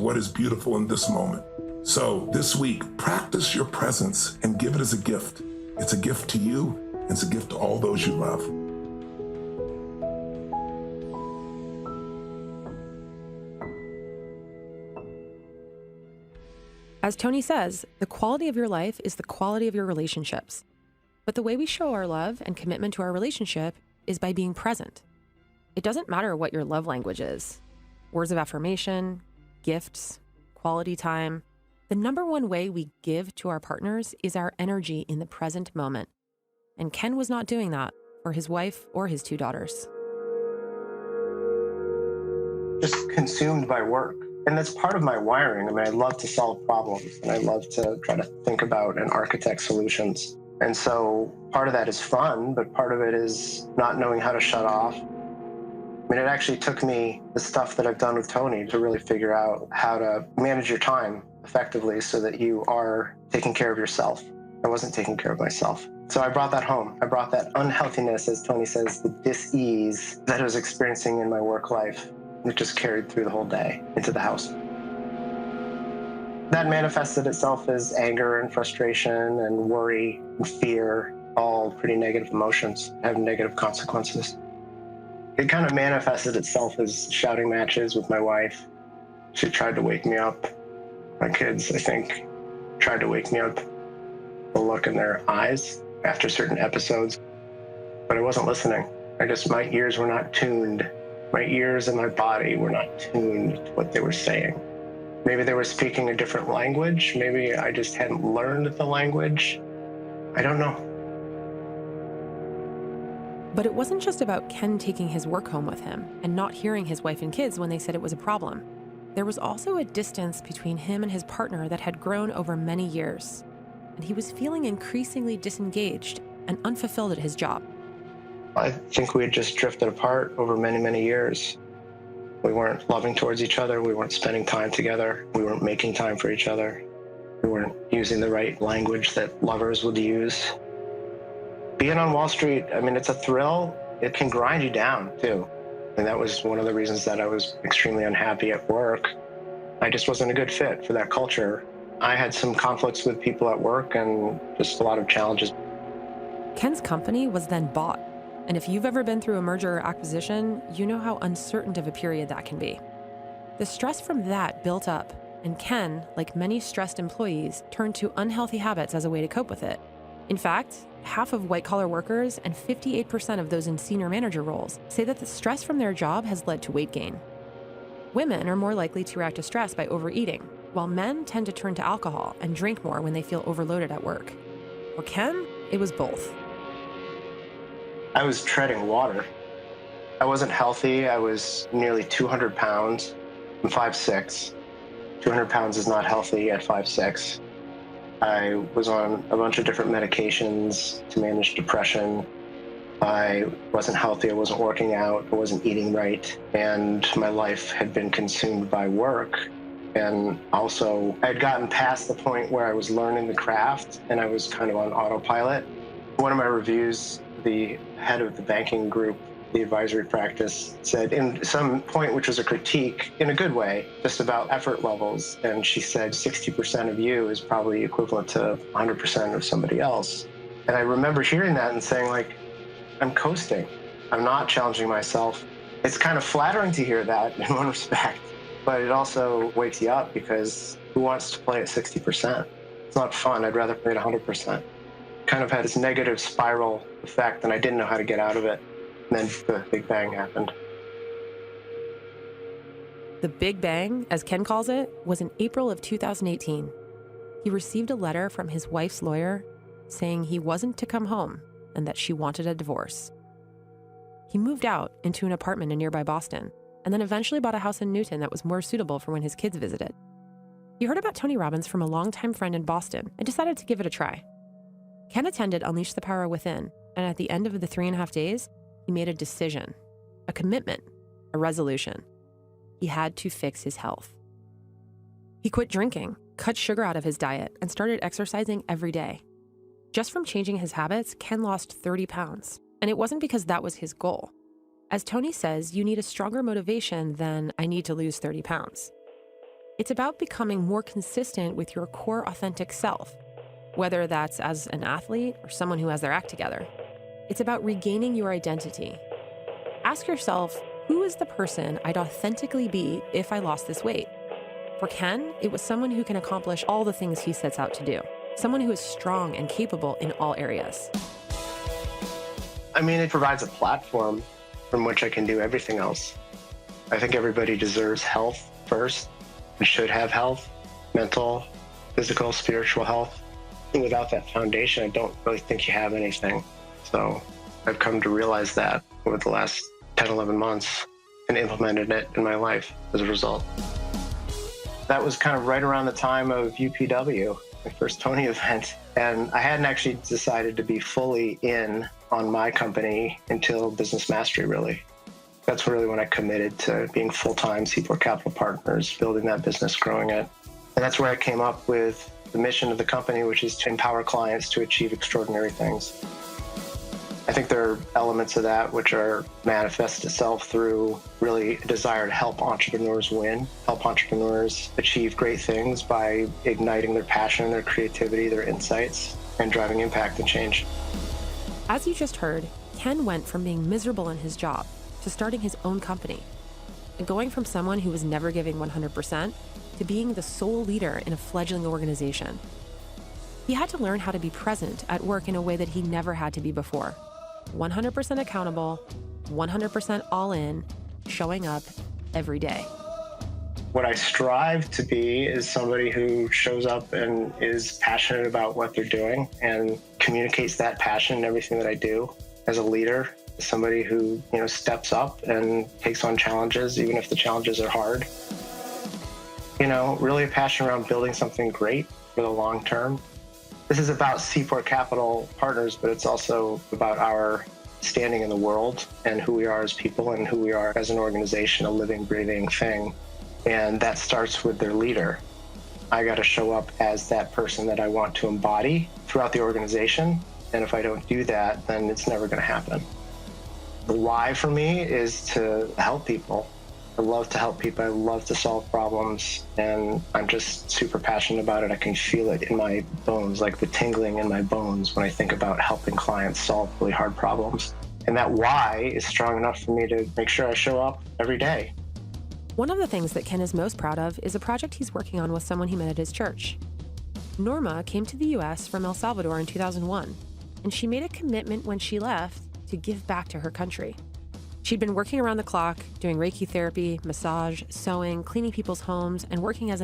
what is beautiful in this moment. So this week, practice your presence and give it as a gift. It's a gift to you. It's a gift to all those you love. As Tony says, the quality of your life is the quality of your relationships. But the way we show our love and commitment to our relationship is by being present. It doesn't matter what your love language is. Words of affirmation, gifts, quality time. The number one way we give to our partners is our energy in the present moment. And Ken was not doing that for his wife or his 2 daughters. Just consumed by work. And that's part of my wiring. I mean, I love to solve problems and I love to try to think about and architect solutions. And so part of that is fun, but part of it is not knowing how to shut off. I mean, it actually took me the stuff that I've done with Tony to really figure out how to manage your time effectively so that you are taking care of yourself. I wasn't taking care of myself. So I brought that home. I brought that unhealthiness, as Tony says, the dis-ease that I was experiencing in my work life. It just carried through the whole day into the house. That manifested itself as anger and frustration and worry and fear, all pretty negative emotions, have negative consequences. It kind of manifested itself as shouting matches with my wife. She tried to wake me up. My kids, I think, tried to wake me up. The look in their eyes after certain episodes. But I wasn't listening. My ears were not tuned. My ears and my body were not tuned to what they were saying. Maybe they were speaking a different language. Maybe I just hadn't learned the language. I don't know. But it wasn't just about Ken taking his work home with him and not hearing his wife and kids when they said it was a problem. There was also a distance between him and his partner that had grown over many years. And he was feeling increasingly disengaged and unfulfilled at his job. I think we had just drifted apart over many, many years. We weren't loving towards each other. We weren't spending time together. We weren't making time for each other. We weren't using the right language that lovers would use. Being on Wall Street, I mean, it's a thrill. It can grind you down, too. And that was one of the reasons that I was extremely unhappy at work. I just wasn't a good fit for that culture. I had some conflicts with people at work and just a lot of challenges. Ken's company was then bought. And if you've ever been through a merger or acquisition, you know how uncertain of a period that can be. The stress from that built up, and Ken, like many stressed employees, turned to unhealthy habits as a way to cope with it. In fact, half of white-collar workers and 58% of those in senior manager roles say that the stress from their job has led to weight gain. Women are more likely to react to stress by overeating, while men tend to turn to alcohol and drink more when they feel overloaded at work. For Ken, it was both. I was treading water. I wasn't healthy. I was nearly 200 pounds. I'm 5'6". 200 pounds is not healthy at 5'6". I was on a bunch of different medications to manage depression. I wasn't healthy. I wasn't working out. I wasn't eating right. And my life had been consumed by work. And also, I had gotten past the point where I was learning the craft and I was kind of on autopilot. One of my reviews, the head of the banking group, the advisory practice, said in some point, which was a critique in a good way, just about effort levels. And she said 60% of you is probably equivalent to 100% of somebody else. And I remember hearing that and saying, like, I'm coasting. I'm not challenging myself. It's kind of flattering to hear that in one respect, but it also wakes you up because who wants to play at 60%? It's not fun. I'd rather play at 100%. Kind of had this negative spiral effect and I didn't know how to get out of it. And then the Big Bang happened. The Big Bang, as Ken calls it, was in April of 2018. He received a letter from his wife's lawyer saying he wasn't to come home and that she wanted a divorce. He moved out into an apartment in nearby Boston and then eventually bought a house in Newton that was more suitable for when his kids visited. He heard about Tony Robbins from a longtime friend in Boston and decided to give it a try. Ken attended Unleash the Power Within, and at the end of the 3.5 days, he made a decision, a commitment, a resolution. He had to fix his health. He quit drinking, cut sugar out of his diet, and started exercising every day. Just from changing his habits, Ken lost 30 pounds. And it wasn't because that was his goal. As Tony says, you need a stronger motivation than I need to lose 30 pounds. It's about becoming more consistent with your core authentic self, whether that's as an athlete or someone who has their act together. It's about regaining your identity. Ask yourself, who is the person I'd authentically be if I lost this weight? For Ken, it was someone who can accomplish all the things he sets out to do. Someone who is strong and capable in all areas. I mean, it provides a platform from which I can do everything else. I think everybody deserves health first and should have health, mental, physical, spiritual health. And without that foundation, I don't really think you have anything. So I've come to realize that over the last 10, 11 months and implemented it in my life as a result. That was kind of right around the time of UPW, my first Tony event. And I hadn't actually decided to be fully in on my company until Business Mastery, really. That's really when I committed to being full-time Seaport Capital Partners, building that business, growing it. And that's where I came up with the mission of the company, which is to empower clients to achieve extraordinary things. I think there are elements of that which are manifest itself through really a desire to help entrepreneurs win, help entrepreneurs achieve great things by igniting their passion, their creativity, their insights, and driving impact and change. As you just heard, Ken went from being miserable in his job to starting his own company, and going from someone who was never giving 100% to being the sole leader in a fledgling organization. He had to learn how to be present at work in a way that he never had to be before. 100% accountable, 100% all in, showing up every day. What I strive to be is somebody who shows up and is passionate about what they're doing and communicates that passion in everything that I do. As a leader, somebody who, steps up and takes on challenges, even if the challenges are hard. Really a passion around building something great for the long term. This is about Seaport Capital Partners, but it's also about our standing in the world and who we are as people and who we are as an organization, a living, breathing thing. And that starts with their leader. I got to show up as that person that I want to embody throughout the organization. And if I don't do that, then it's never going to happen. The why for me is to help people. I love to help people. I love to solve problems. And I'm just super passionate about it. I can feel it in my bones, like the tingling in my bones when I think about helping clients solve really hard problems. And that why is strong enough for me to make sure I show up every day. One of the things that Ken is most proud of is a project he's working on with someone he met at his church. Norma came to the U.S. from El Salvador in 2001, and she made a commitment when she left to give back to her country. She'd been working around the clock, doing Reiki therapy, massage, sewing, cleaning people's homes, and working as a